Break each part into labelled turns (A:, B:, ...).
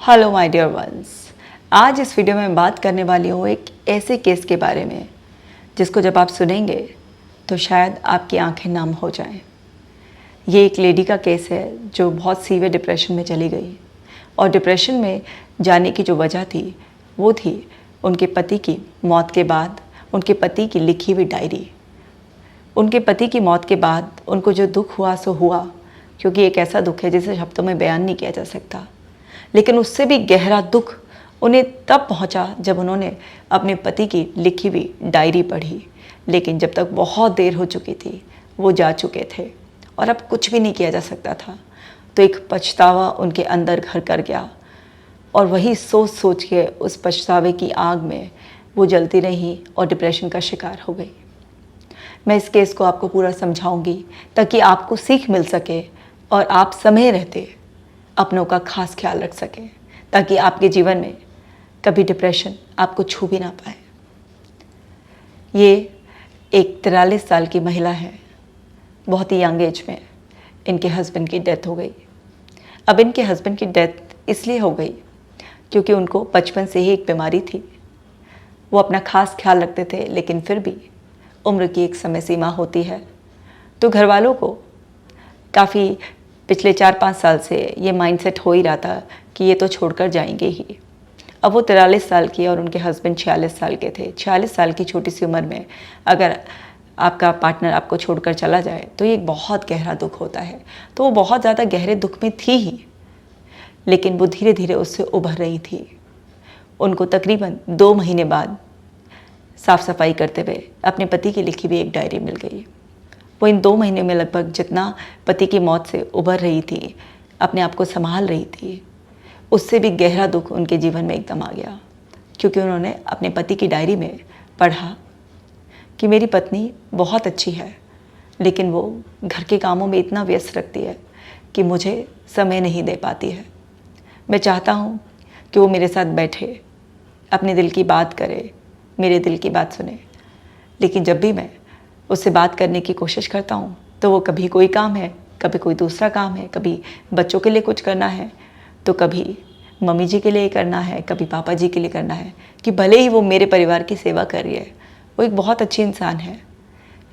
A: Hello my dear ones. आज इस video में मैं बात करने वाली हूँ एक ऐसे केस के बारे में जिसको जब आप सुनेंगे तो शायद आपकी आंखें नम हो जाएं। ये एक लेडी का केस है जो बहुत सीवियर डिप्रेशन में चली गई और डिप्रेशन में जाने की जो वजह थी वो थी उनके पति की मौत के बाद उनके पति की लिखी हुई डायरी। उनके पति की मौत के बाद उनको जो दुख हुआ सो हुआ, क्योंकि एक ऐसा दुख है जिसे शब्दों में बयान नहीं किया जा सकता। लेकिन उससे भी गहरा दुख उन्हें तब पहुंचा जब उन्होंने अपने पति की लिखी हुई डायरी पढ़ी। लेकिन जब तक बहुत देर हो चुकी थी, वो जा चुके थे और अब कुछ भी नहीं किया जा सकता था। तो एक पछतावा उनके अंदर घर कर गया और वही सोच सोच के उस पछतावे की आग में वो जलती रही और डिप्रेशन का शिकार हो गई। मैं इस केस को आपको पूरा समझाऊंगी ताकि आपको सीख मिल सके और आप समय रहते अपनों का खास ख्याल रख सकें, ताकि आपके जीवन में कभी डिप्रेशन आपको छू भी ना पाए। ये एक 43 साल की महिला है। बहुत ही यंग एज में इनके हस्बैंड की डेथ हो गई। अब इनके हस्बैंड की डेथ इसलिए हो गई क्योंकि उनको बचपन से ही एक बीमारी थी। वो अपना खास ख्याल रखते थे, लेकिन फिर भी उम्र की एक समय सीमा होती है। तो घर वालों को काफ़ी पिछले 4-5 साल से ये माइंडसेट हो ही रहा था कि ये तो छोड़कर जाएंगे ही। अब वो 43 साल की और उनके हस्बैंड 46 साल के थे। 46 साल की छोटी सी उम्र में अगर आपका पार्टनर आपको छोड़कर चला जाए तो ये एक बहुत गहरा दुख होता है। तो वो बहुत ज़्यादा गहरे दुख में थी ही, लेकिन वो धीरे धीरे उससे उभर रही थी। उनको तकरीबन 2 महीने बाद साफ़ सफाई करते हुए अपने पति की लिखी हुई एक डायरी मिल गई। वो इन 2 महीने में लगभग जितना पति की मौत से उभर रही थी, अपने आप को संभाल रही थी, उससे भी गहरा दुख उनके जीवन में एकदम आ गया। क्योंकि उन्होंने अपने पति की डायरी में पढ़ा कि मेरी पत्नी बहुत अच्छी है, लेकिन वो घर के कामों में इतना व्यस्त रखती है कि मुझे समय नहीं दे पाती है। मैं चाहता हूँ कि वो मेरे साथ बैठे, अपने दिल की बात करे, मेरे दिल की बात सुने, लेकिन जब भी मैं उससे बात करने की कोशिश करता हूँ तो वो कभी कोई काम है, कभी कोई दूसरा काम है, कभी बच्चों के लिए कुछ करना है, तो कभी मम्मी जी के लिए करना है, कभी पापा जी के लिए करना है, कि भले ही वो मेरे परिवार की सेवा कर रही है, वो एक बहुत अच्छी इंसान है,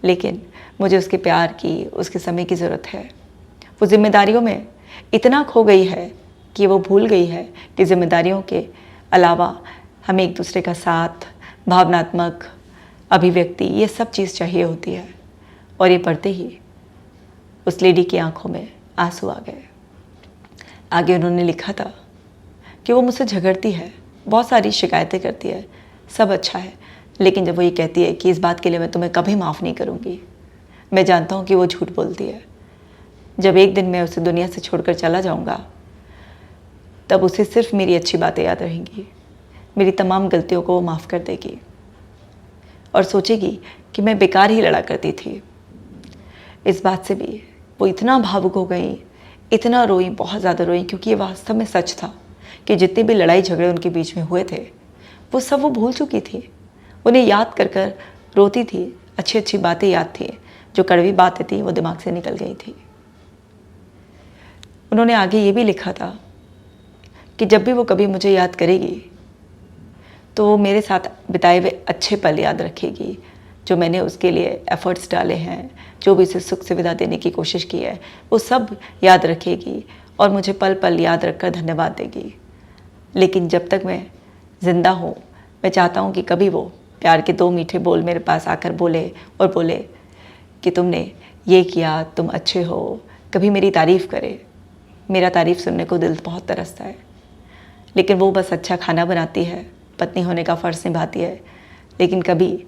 A: लेकिन मुझे उसके प्यार की, उसके समय की ज़रूरत है। वो जिम्मेदारियों में इतना खो गई है कि वो भूल गई है कि जिम्मेदारियों के अलावा हमें एक दूसरे का साथ, भावनात्मक अभिव्यक्ति, ये सब चीज़ चाहिए होती है। और ये पढ़ते ही उस लेडी की आंखों में आंसू आ गए। आगे उन्होंने लिखा था कि वो मुझसे झगड़ती है, बहुत सारी शिकायतें करती है, सब अच्छा है, लेकिन जब वो ये कहती है कि इस बात के लिए मैं तुम्हें कभी माफ़ नहीं करूँगी, मैं जानता हूँ कि वो झूठ बोलती है। जब एक दिन मैं उसे दुनिया से छोड़कर चला जाऊँगा, तब उसे सिर्फ मेरी अच्छी बातें याद रहेंगी, मेरी तमाम गलतियों को वो माफ़ कर देगी और सोचेगी कि मैं बेकार ही लड़ा करती थी। इस बात से भी वो इतना भावुक हो गई, इतना रोई, बहुत ज़्यादा रोई, क्योंकि ये वास्तव में सच था कि जितने भी लड़ाई झगड़े उनके बीच में हुए थे वो सब वो भूल चुकी थी। उन्हें याद कर कर रोती थी, अच्छी अच्छी बातें याद थी, जो कड़वी बातें थी वो दिमाग से निकल गई थी। उन्होंने आगे ये भी लिखा था कि जब भी वो कभी मुझे याद करेगी तो वो मेरे साथ बिताए हुए अच्छे पल याद रखेगी, जो मैंने उसके लिए एफ़र्ट्स डाले हैं, जो भी उसे सुख सुविधा देने की कोशिश की है, वो सब याद रखेगी और मुझे पल पल याद रखकर धन्यवाद देगी। लेकिन जब तक मैं ज़िंदा हूँ, मैं चाहता हूँ कि कभी वो प्यार के 2 मीठे बोल मेरे पास आकर बोले और बोले कि तुमने ये किया, तुम अच्छे हो, कभी मेरी तारीफ़ करे। मेरा तारीफ़ सुनने को दिल बहुत तरसता है, लेकिन वो बस अच्छा खाना बनाती है, पत्नी होने का फ़र्ज़ निभाती है, लेकिन कभी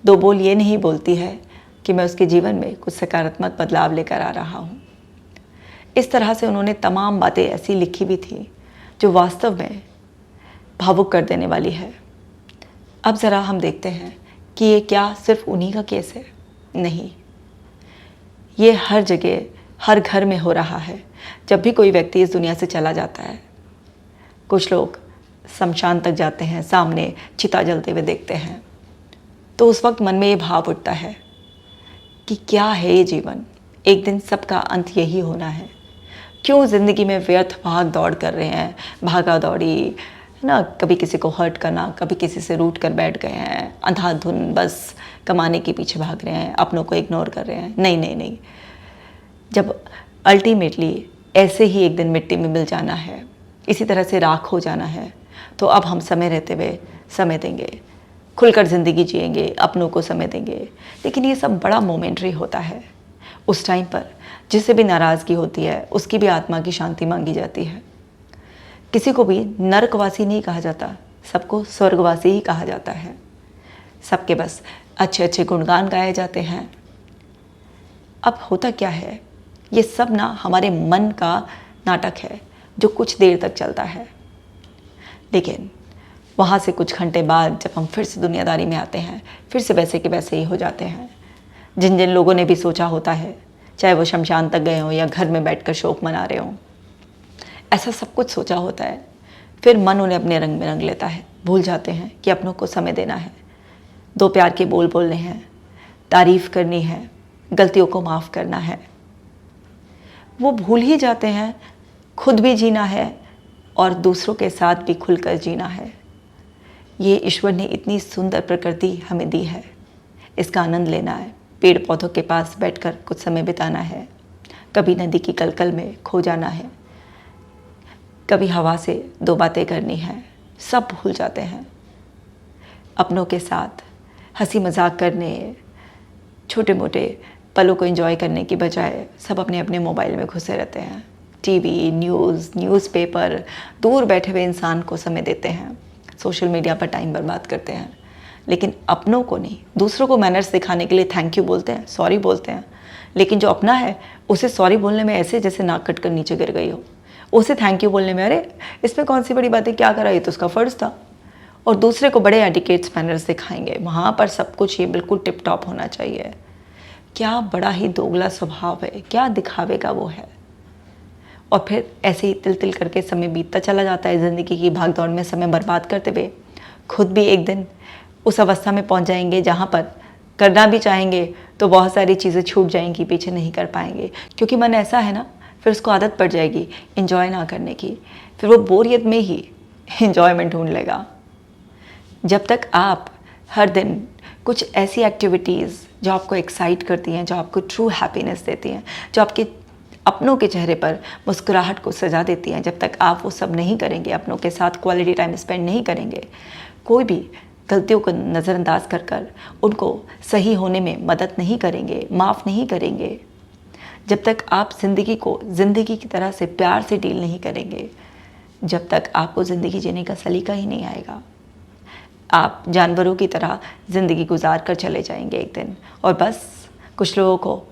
A: 2 बोल ये नहीं बोलती है कि मैं उसके जीवन में कुछ सकारात्मक बदलाव लेकर आ रहा हूँ। इस तरह से उन्होंने तमाम बातें ऐसी लिखी भी थी जो वास्तव में भावुक कर देने वाली है। अब ज़रा हम देखते हैं कि ये क्या सिर्फ उन्हीं का केस है? नहीं, ये हर जगह, हर घर में हो रहा है। जब भी कोई व्यक्ति इस दुनिया से चला जाता है, कुछ लोग शमशान तक जाते हैं, सामने चिता जलते हुए देखते हैं, तो उस वक्त मन में ये भाव उठता है कि क्या है ये जीवन? एक दिन सबका अंत यही होना है। क्यों ज़िंदगी में व्यर्थ भाग दौड़ कर रहे हैं, भागा दौड़ी है ना, कभी किसी को हर्ट करना, कभी किसी से रूठ कर बैठ गए हैं, अंधाधुन बस कमाने के पीछे भाग रहे हैं, अपनों को इग्नोर कर रहे हैं। नहीं नहीं नहीं, जब अल्टीमेटली ऐसे ही एक दिन मिट्टी में मिल जाना है, इसी तरह से राख हो जाना है, तो अब हम समय रहते हुए समय देंगे, खुलकर ज़िंदगी जिएंगे, अपनों को समय देंगे। लेकिन ये सब बड़ा मोमेंटरी होता है। उस टाइम पर जिससे भी नाराज़गी होती है उसकी भी आत्मा की शांति मांगी जाती है। किसी को भी नरकवासी नहीं कहा जाता, सबको स्वर्गवासी ही कहा जाता है। सबके बस अच्छे अच्छे गुणगान गाए जाते हैं। अब होता क्या है, ये सब ना हमारे मन का नाटक है जो कुछ देर तक चलता है, लेकिन वहाँ से कुछ घंटे बाद जब हम फिर से दुनियादारी में आते हैं, फिर से वैसे के वैसे ही हो जाते हैं। जिन जिन लोगों ने भी सोचा होता है, चाहे वो शमशान तक गए हों या घर में बैठकर शोक मना रहे हों, ऐसा सब कुछ सोचा होता है, फिर मन उन्हें अपने रंग में रंग लेता है। भूल जाते हैं कि अपनों को समय देना है, दो प्यार के बोल बोलने हैं, तारीफ़ करनी है, गलतियों को माफ़ करना है। वो भूल ही जाते हैं खुद भी जीना है और दूसरों के साथ भी खुलकर जीना है। ये ईश्वर ने इतनी सुंदर प्रकृति हमें दी है, इसका आनंद लेना है। पेड़ पौधों के पास बैठकर कुछ समय बिताना है, कभी नदी की कलकल में खो जाना है, कभी हवा से दो बातें करनी है। सब भूल जाते हैं। अपनों के साथ हंसी मजाक करने, छोटे मोटे पलों को एंजॉय करने की बजाय सब अपने अपने मोबाइल में घुसे रहते हैं। टीवी, न्यूज़पेपर, दूर बैठे हुए इंसान को समय देते हैं, सोशल मीडिया पर टाइम बर्बाद करते हैं, लेकिन अपनों को नहीं। दूसरों को मैनर्स दिखाने के लिए थैंक यू बोलते हैं, सॉरी बोलते हैं, लेकिन जो अपना है उसे सॉरी बोलने में ऐसे जैसे नाक कट कर नीचे गिर गई हो। उसे थैंक यू बोलने में अरे इसमें कौन सी बड़ी बात है, क्या करा, ये तो उसका फ़र्ज़ था। और दूसरे को बड़े एटिकेट्स मैनर्स दिखाएंगे, वहाँ पर सब कुछ ये बिल्कुल टिप टॉप होना चाहिए। क्या बड़ा ही दोगला स्वभाव है, क्या दिखावे का वो है। और फिर ऐसे ही तिल तिल करके समय बीतता चला जाता है। ज़िंदगी की भाग दौड़ में समय बर्बाद करते हुए खुद भी एक दिन उस अवस्था में पहुंच जाएंगे जहां पर करना भी चाहेंगे तो बहुत सारी चीज़ें छूट जाएंगी, पीछे नहीं कर पाएंगे, क्योंकि मन ऐसा है ना, फिर उसको आदत पड़ जाएगी एंजॉय ना करने की। फिर वो बोरियत में ही एंजॉयमेंट ढूंढ लेगा। जब तक आप हर दिन कुछ ऐसी एक्टिविटीज़ जो आपको एक्साइट करती हैं, जो आपको ट्रू हैप्पीनेस देती हैं, जो आपके अपनों के चेहरे पर मुस्कुराहट को सजा देती हैं, जब तक आप वो सब नहीं करेंगे, अपनों के साथ क्वालिटी टाइम स्पेंड नहीं करेंगे, कोई भी गलतियों को नज़रअंदाज कर कर उनको सही होने में मदद नहीं करेंगे, माफ़ नहीं करेंगे, जब तक आप ज़िंदगी को ज़िंदगी की तरह से प्यार से डील नहीं करेंगे, जब तक आपको ज़िंदगी जीने का सलीका ही नहीं आएगा, आप जानवरों की तरह ज़िंदगी गुजार कर चले जाएंगे एक दिन। और बस कुछ लोगों को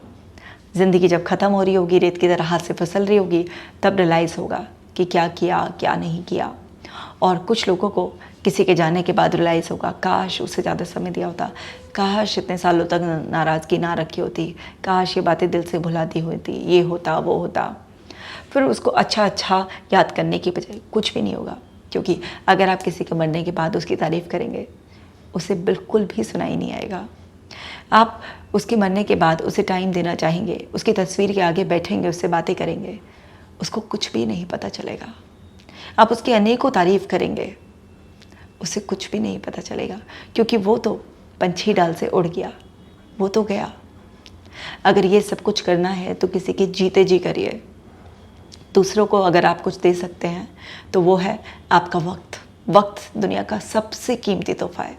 A: ज़िंदगी जब ख़त्म हो रही होगी, रेत की तरह हाथ से फिसल रही होगी, तब रियलाइज़ होगा कि क्या किया क्या नहीं किया। और कुछ लोगों को किसी के जाने के बाद रियलाइज़ होगा, काश उससे ज़्यादा समय दिया होता, काश इतने सालों तक नाराज़गी ना रखी होती, काश ये बातें दिल से भुला दी होती, ये होता वो होता। फिर उसको अच्छा याद करने की बजाय कुछ भी नहीं होगा, क्योंकि अगर आप किसी के मरने के बाद उसकी तारीफ़ करेंगे, उसे बिल्कुल भी सुनाई नहीं आएगा। आप उसके मरने के बाद उसे टाइम देना चाहेंगे, उसकी तस्वीर के आगे बैठेंगे, उससे बातें करेंगे, उसको कुछ भी नहीं पता चलेगा। आप उसकी अनेकों तारीफ़ करेंगे, उसे कुछ भी नहीं पता चलेगा, क्योंकि वो तो पंछी डाल से उड़ गया, वो तो गया। अगर ये सब कुछ करना है तो किसी की जीते जी करिए। दूसरों को अगर आप कुछ दे सकते हैं तो वो है आपका वक्त। वक्त दुनिया का सबसे कीमती तोहफा है।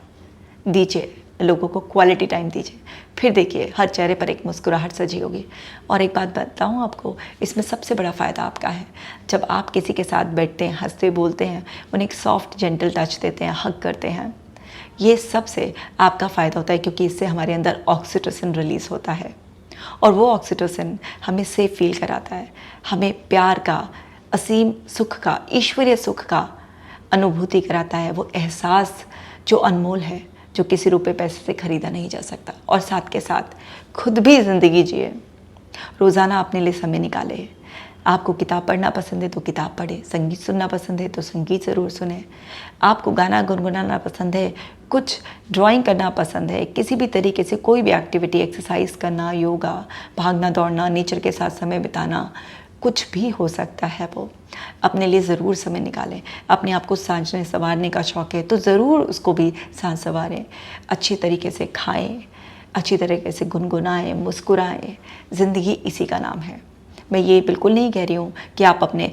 A: दीजिए, लोगों को क्वालिटी टाइम दीजिए, फिर देखिए हर चेहरे पर एक मुस्कुराहट सजी होगी। और एक बात बताऊं आपको, इसमें सबसे बड़ा फ़ायदा आपका है। जब आप किसी के साथ बैठते हैं, हंसते बोलते हैं, उन्हें एक सॉफ्ट जेंटल टच देते हैं, हग करते हैं, ये सब से आपका फ़ायदा होता है, क्योंकि इससे हमारे अंदर ऑक्सीटोसिन रिलीज़ होता है। और वो ऑक्सीटोसिन हमें सेफ फील कराता है, हमें प्यार का, असीम सुख का, ईश्वरीय सुख का अनुभूति कराता है। वो एहसास जो अनमोल है, जो किसी रुपए पैसे से ख़रीदा नहीं जा सकता। और साथ के साथ खुद भी ज़िंदगी जिए। रोज़ाना अपने लिए समय निकालें। आपको किताब पढ़ना पसंद है तो किताब पढ़ें, संगीत सुनना पसंद है तो संगीत ज़रूर सुनें, आपको गाना गुनगुनाना पसंद है, कुछ ड्राइंग करना पसंद है, किसी भी तरीके से कोई भी एक्टिविटी, एक्सरसाइज करना, योगा, भागना दौड़ना, नेचर के साथ समय बिताना, कुछ भी हो सकता है। वो अपने लिए ज़रूर समय निकालें। अपने आप को साँचने संवारने का शौक़ है तो ज़रूर उसको भी साँच संवारें। अच्छी तरीके से खाएं, अच्छी तरीके से गुनगुनाएं, मुस्कुराएं। ज़िंदगी इसी का नाम है। मैं ये बिल्कुल नहीं कह रही हूँ कि आप अपने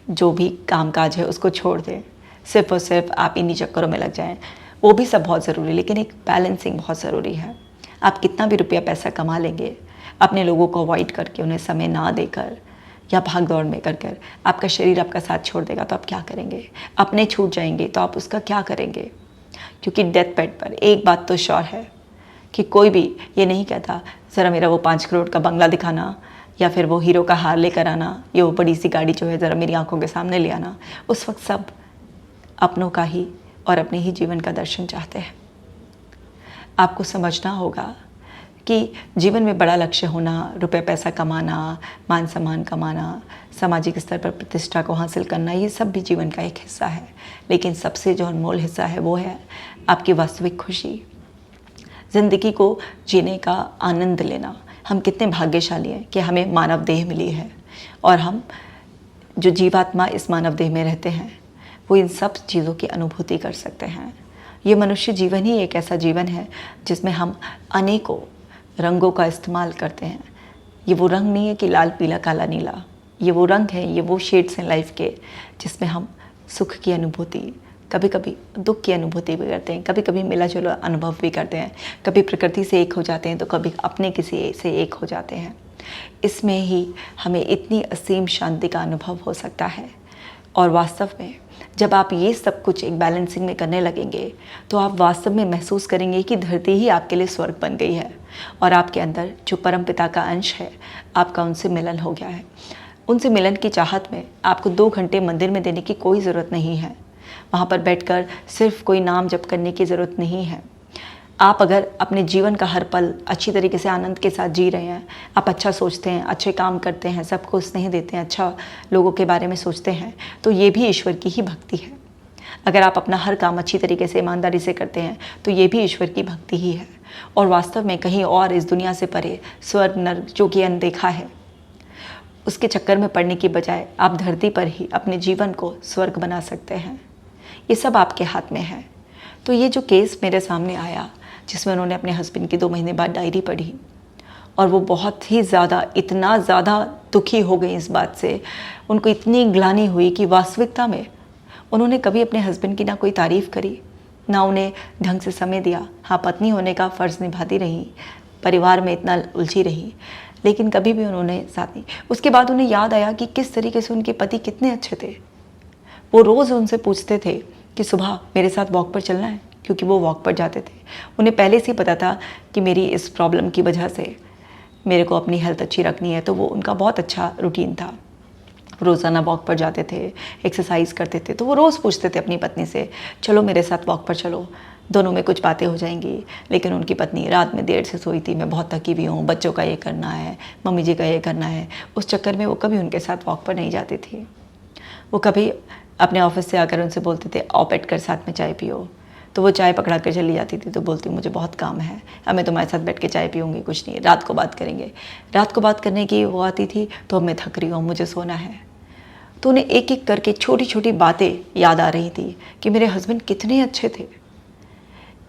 A: जो भी कामकाज है उसको छोड़ दें, सिर्फ़ और सिर्फ आप इन्हीं चक्करों में लग जाएं। वो भी सब बहुत ज़रूरी है, लेकिन एक बैलेंसिंग बहुत ज़रूरी है। आप कितना भी रुपया पैसा कमा लेंगे, अपने लोगों को अवॉइड करके, उन्हें समय ना देकर या भाग दौड़ में कर आपका शरीर आपका साथ छोड़ देगा तो आप क्या करेंगे? अपने छूट जाएंगे तो आप उसका क्या करेंगे? क्योंकि डेथ बेड पर एक बात तो श्योर है कि कोई भी ये नहीं कहता ज़रा मेरा वो 5 करोड़ का बंगला दिखाना, या फिर वो हीरो का हार लेकर आना, या वो बड़ी सी गाड़ी जो है ज़रा मेरी आंखों के सामने ले आना। उस वक्त सब अपनों का ही और अपने ही जीवन का दर्शन चाहते हैं। आपको समझना होगा कि जीवन में बड़ा लक्ष्य होना, रुपये पैसा कमाना, मान सम्मान कमाना, सामाजिक स्तर पर प्रतिष्ठा को हासिल करना, ये सब भी जीवन का एक हिस्सा है। लेकिन सबसे जो अनमोल हिस्सा है वो है आपकी वास्तविक खुशी, ज़िंदगी को जीने का आनंद लेना। हम कितने भाग्यशाली हैं कि हमें मानव देह मिली है, और हम जो जीवात्मा इस मानव देह में रहते हैं वो इन सब चीज़ों की अनुभूति कर सकते हैं। ये मनुष्य जीवन ही एक ऐसा जीवन है जिसमें हम अनेकों रंगों का इस्तेमाल करते हैं। ये वो रंग नहीं है कि लाल पीला काला नीला, ये वो रंग है, ये वो शेड्स हैं लाइफ के जिसमें हम सुख की अनुभूति, कभी कभी दुख की अनुभूति भी करते हैं, कभी कभी मिला जुला अनुभव भी करते हैं, कभी प्रकृति से एक हो जाते हैं तो कभी अपने किसी से एक हो जाते हैं। इसमें ही हमें इतनी असीम शांति का अनुभव हो सकता है। और वास्तव में जब आप ये सब कुछ एक बैलेंसिंग में करने लगेंगे तो आप वास्तव में महसूस करेंगे कि धरती ही आपके लिए स्वर्ग बन गई है, और आपके अंदर जो परम पिता का अंश है आपका उनसे मिलन हो गया है। उनसे मिलन की चाहत में आपको 2 घंटे मंदिर में देने की कोई ज़रूरत नहीं है। वहाँ पर बैठकर सिर्फ कोई नाम जप करने की ज़रूरत नहीं है। आप अगर अपने जीवन का हर पल अच्छी तरीके से आनंद के साथ जी रहे हैं, आप अच्छा सोचते हैं, अच्छे काम करते हैं, सबको स्नेह देते हैं, अच्छा लोगों के बारे में सोचते हैं, तो ये भी ईश्वर की ही भक्ति है। अगर आप अपना हर काम अच्छी तरीके से ईमानदारी से करते हैं तो ये भी ईश्वर की भक्ति ही है। और वास्तव में कहीं और इस दुनिया से परे स्वर्ग नर्क जो कि अनदेखा है, उसके चक्कर में पड़ने की बजाय आप धरती पर ही अपने जीवन को स्वर्ग बना सकते हैं। ये सब आपके हाथ में है। तो ये जो केस मेरे सामने आया जिसमें उन्होंने अपने हस्बैंड की 2 महीने बाद डायरी पढ़ी, और वो बहुत ही ज़्यादा, इतना ज़्यादा दुखी हो गई इस बात से, उनको इतनी ग्लानि हुई कि वास्तविकता में उन्होंने कभी अपने हस्बैंड की ना कोई तारीफ़ करी, ना उन्हें ढंग से समय दिया। हाँ, पत्नी होने का फ़र्ज़ निभाती रही, परिवार में इतना उलझी रही, लेकिन कभी भी उन्होंने साथ नहीं। उसके बाद उन्हें याद आया कि किस तरीके से उनके पति कितने अच्छे थे। वो रोज़ उनसे पूछते थे कि सुबह मेरे साथ वॉक पर चलना है, क्योंकि वो वॉक पर जाते थे। उन्हें पहले से ही पता था कि मेरी इस प्रॉब्लम की वजह से मेरे को अपनी हेल्थ अच्छी रखनी है, तो वो उनका बहुत अच्छा रूटीन था। रोज़ाना वॉक पर जाते थे, एक्सरसाइज करते थे। तो वो रोज़ पूछते थे अपनी पत्नी से, चलो मेरे साथ वॉक पर चलो, दोनों में कुछ बातें हो जाएंगी। लेकिन उनकी पत्नी रात में देर से सोई थी, मैं बहुत थकी हुई हूँ, बच्चों का ये करना है, मम्मी जी का ये करना है। उस चक्कर में वो कभी उनके साथ वॉक पर नहीं जाती थी। वो कभी अपने ऑफिस से आकर उनसे बोलते थे आओ बैठ कर साथ में चाय पियो, तो वो चाय पकड़ा कर चली जाती थी। तो बोलती मुझे बहुत काम है, अब मैं तुम्हारे साथ बैठ के चाय पीऊँगी, कुछ नहीं, रात को बात करेंगे। रात को बात करने की वो आती थी तो अब मैं थक रही हूँ, मुझे सोना है। तो उन्हें एक एक करके छोटी छोटी बातें याद आ रही थी कि मेरे हस्बैंड कितने अच्छे थे,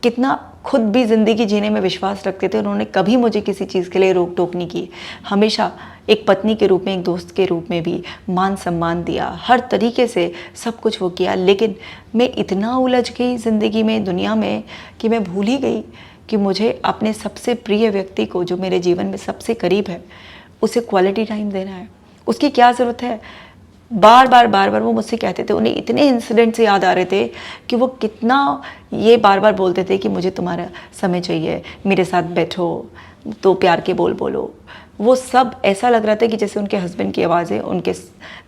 A: कितना खुद भी ज़िंदगी जीने में विश्वास रखते थे। उन्होंने कभी मुझे किसी चीज़ के लिए रोक टोक नहीं की, हमेशा एक पत्नी के रूप में, एक दोस्त के रूप में भी मान सम्मान दिया, हर तरीके से सब कुछ वो किया। लेकिन मैं इतना उलझ गई ज़िंदगी में, दुनिया में, कि मैं भूल ही गई कि मुझे अपने सबसे प्रिय व्यक्ति को, जो मेरे जीवन में सबसे करीब है, उसे क्वालिटी टाइम देना है। उसकी क्या ज़रूरत है? बार बार वो मुझसे कहते थे, उन्हें इतने इंसिडेंट से याद आ रहे थे कि वो कितना ये बार बार बोलते थे कि मुझे तुम्हारा समय चाहिए, मेरे साथ बैठो, तो प्यार के बोल बोलो। वो सब ऐसा लग रहा था कि जैसे उनके हस्बैंड की आवाज़ें उनके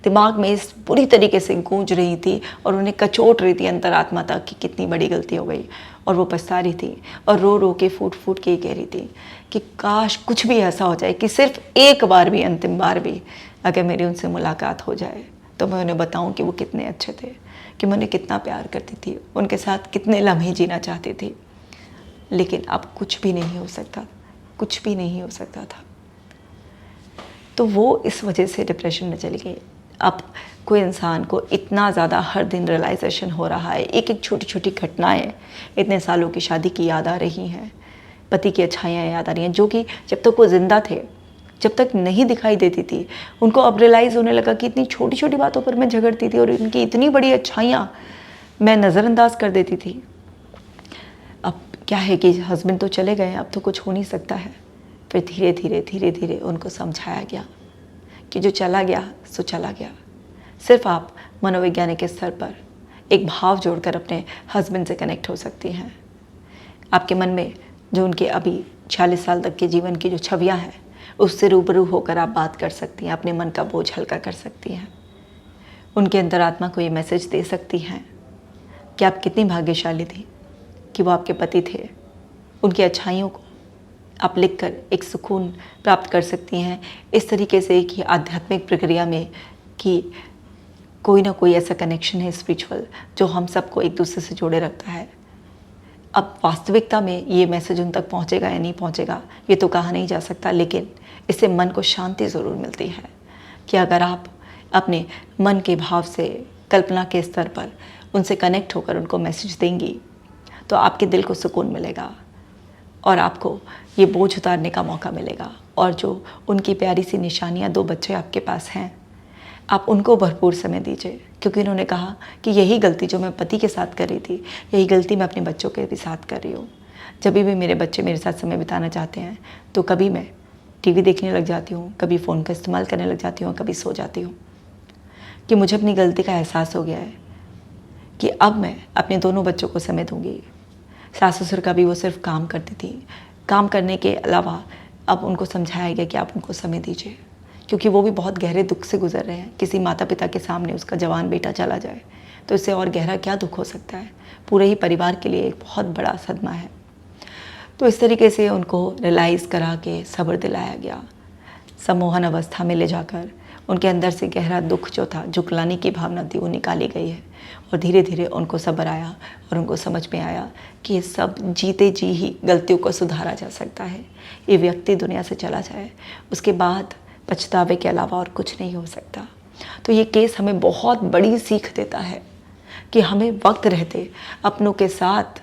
A: दिमाग में इस पूरी तरीके से गूंज रही थी और उन्हें कचोट रही थी अंतरात्मा तक कि कितनी बड़ी गलती हो गई। और वो पछता रही थी और रो रो के फूट फूट के कह रही थी कि काश कुछ भी ऐसा हो जाए कि सिर्फ एक बार भी, अंतिम बार भी अगर मेरी उनसे मुलाकात हो जाए तो मैं उन्हें बताऊं कि वो कितने अच्छे थे, कि मैं उन्हें कितना प्यार करती थी, उनके साथ कितने लम्हे जीना चाहती थी। लेकिन अब कुछ भी नहीं हो सकता, कुछ भी नहीं हो सकता था। तो वो इस वजह से डिप्रेशन में चली गई। अब कोई इंसान को इतना ज़्यादा हर दिन रियलाइजेशन हो रहा है, एक एक छोटी छोटी घटनाएं इतने सालों की शादी की याद आ रही हैं, पति की अच्छाइयाँ याद आ रही हैं, जो कि जब तक वो ज़िंदा थे, जब तक नहीं दिखाई देती थी, उनको अब रियलाइज़ होने लगा कि इतनी छोटी छोटी बातों पर मैं झगड़ती थी और इनकी इतनी बड़ी अच्छाइयाँ मैं नज़रअंदाज कर देती थी। अब क्या है कि हस्बैंड तो चले गए, अब तो कुछ हो नहीं सकता है। फिर धीरे धीरे धीरे धीरे उनको समझाया गया कि जो चला गया सो चला गया। सिर्फ आप मनोवैज्ञानिक स्तर पर एक भाव जोड़कर अपने हस्बैंड से कनेक्ट हो सकती हैं। आपके मन में जो उनके अभी 40 साल तक के जीवन की जो छवियां हैं, उससे रूबरू होकर आप बात कर सकती हैं, अपने मन का बोझ हल्का कर सकती हैं। उनके अंतरात्मा को ये मैसेज दे सकती हैं कि आप कितनी भाग्यशाली थी कि वो आपके पति थे। उनकी अच्छाइयों को आप लिखकर एक सुकून प्राप्त कर सकती हैं, इस तरीके से कि आध्यात्मिक प्रक्रिया में कि कोई ना कोई ऐसा कनेक्शन है स्पिरिचुअल जो हम सबको एक दूसरे से जोड़े रखता है। अब वास्तविकता में ये मैसेज उन तक पहुंचेगा या नहीं पहुंचेगा ये तो कहा नहीं जा सकता, लेकिन इससे मन को शांति ज़रूर मिलती है कि अगर आप अपने मन के भाव से, कल्पना के स्तर पर उनसे कनेक्ट होकर उनको मैसेज देंगी तो आपके दिल को सुकून मिलेगा और आपको ये बोझ उतारने का मौका मिलेगा। और जो उनकी प्यारी सी निशानियाँ, 2 बच्चे आपके पास हैं, आप उनको भरपूर समय दीजिए, क्योंकि उन्होंने कहा कि यही गलती जो मैं पति के साथ कर रही थी, यही गलती मैं अपने बच्चों के भी साथ कर रही हूँ। जब भी मेरे बच्चे मेरे साथ समय बिताना चाहते हैं तो कभी मैं टीवी देखने लग जाती हूँ, कभी फ़ोन का इस्तेमाल करने लग जाती हूँ, कभी सो जाती हूँ। कि मुझे अपनी गलती का एहसास हो गया है कि अब मैं अपने दोनों बच्चों को समय दूँगी। सास ससुर का भी वो सिर्फ काम करती थी, काम करने के अलावा अब उनको समझाया गया कि आप उनको समय दीजिए, क्योंकि वो भी बहुत गहरे दुख से गुजर रहे हैं। किसी माता पिता के सामने उसका जवान बेटा चला जाए तो इससे और गहरा क्या दुख हो सकता है। पूरे ही परिवार के लिए एक बहुत बड़ा सदमा है। तो इस तरीके से उनको रियलाइज़ करा के सब्र दिलाया गया। सम्मोहन अवस्था में ले जाकर उनके अंदर से गहरा दुख जो था, जुगलाने की भावना थी, वो निकाली गई है। और धीरे धीरे उनको सब्र आया और उनको समझ में आया कि ये सब जीते जी ही गलतियों को सुधारा जा सकता है। ये व्यक्ति दुनिया से चला जाए, उसके बाद पछतावे के अलावा और कुछ नहीं हो सकता। तो ये केस हमें बहुत बड़ी सीख देता है कि हमें वक्त रहते अपनों के साथ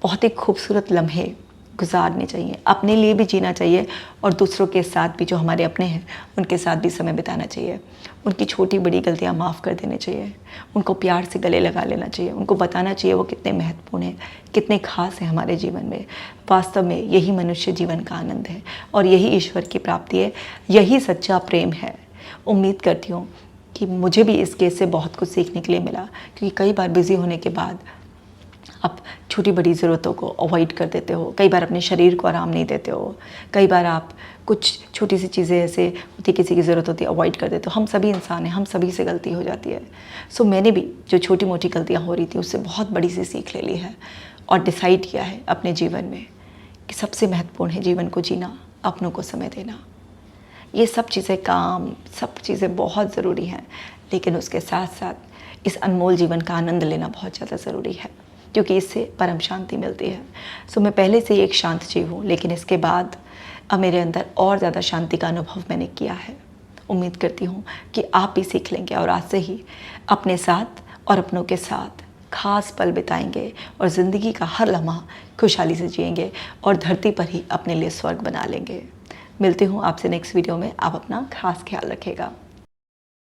A: बहुत ही खूबसूरत लम्हे गुजारने चाहिए, अपने लिए भी जीना चाहिए और दूसरों के साथ भी, जो हमारे अपने हैं उनके साथ भी समय बिताना चाहिए। उनकी छोटी बड़ी गलतियां माफ़ कर देनी चाहिए, उनको प्यार से गले लगा लेना चाहिए, उनको बताना चाहिए वो कितने महत्वपूर्ण हैं, कितने खास हैं हमारे जीवन में। वास्तव में यही मनुष्य जीवन का आनंद है और यही ईश्वर की प्राप्ति है, यही सच्चा प्रेम है। उम्मीद करती हूँ कि मुझे भी इस केस से बहुत कुछ सीखने के लिए मिला, क्योंकि कई बार बिज़ी होने के बाद आप छोटी बड़ी ज़रूरतों को अवॉइड कर देते हो, कई बार अपने शरीर को आराम नहीं देते हो, कई बार आप कुछ छोटी सी चीज़ें ऐसे होती, किसी की ज़रूरत होती है, अवॉइड कर देते हो। हम सभी इंसान हैं, हम सभी से गलती हो जाती है। सो मैंने भी जो छोटी मोटी गलतियाँ हो रही थी उससे बहुत बड़ी सी सीख ले ली है और डिसाइड किया है अपने जीवन में कि सबसे महत्वपूर्ण है जीवन को जीना, अपनों को समय देना। ये सब चीज़ें, काम, सब चीज़ें बहुत ज़रूरी हैं, लेकिन उसके साथ साथ इस अनमोल जीवन का आनंद लेना बहुत ज़्यादा ज़रूरी है, क्योंकि इससे परम शांति मिलती है। सो मैं पहले से ही एक शांत जीव हूँ, लेकिन इसके बाद अब मेरे अंदर और ज़्यादा शांति का अनुभव मैंने किया है। उम्मीद करती हूँ कि आप भी सीख लेंगे और आज से ही अपने साथ और अपनों के साथ खास पल बिताएंगे और ज़िंदगी का हर लम्हा खुशहाली से जिएंगे और धरती पर ही अपने लिए स्वर्ग बना लेंगे। मिलती हूँ आपसे नेक्स्ट वीडियो में। आप अपना खास ख्याल रखिएगा।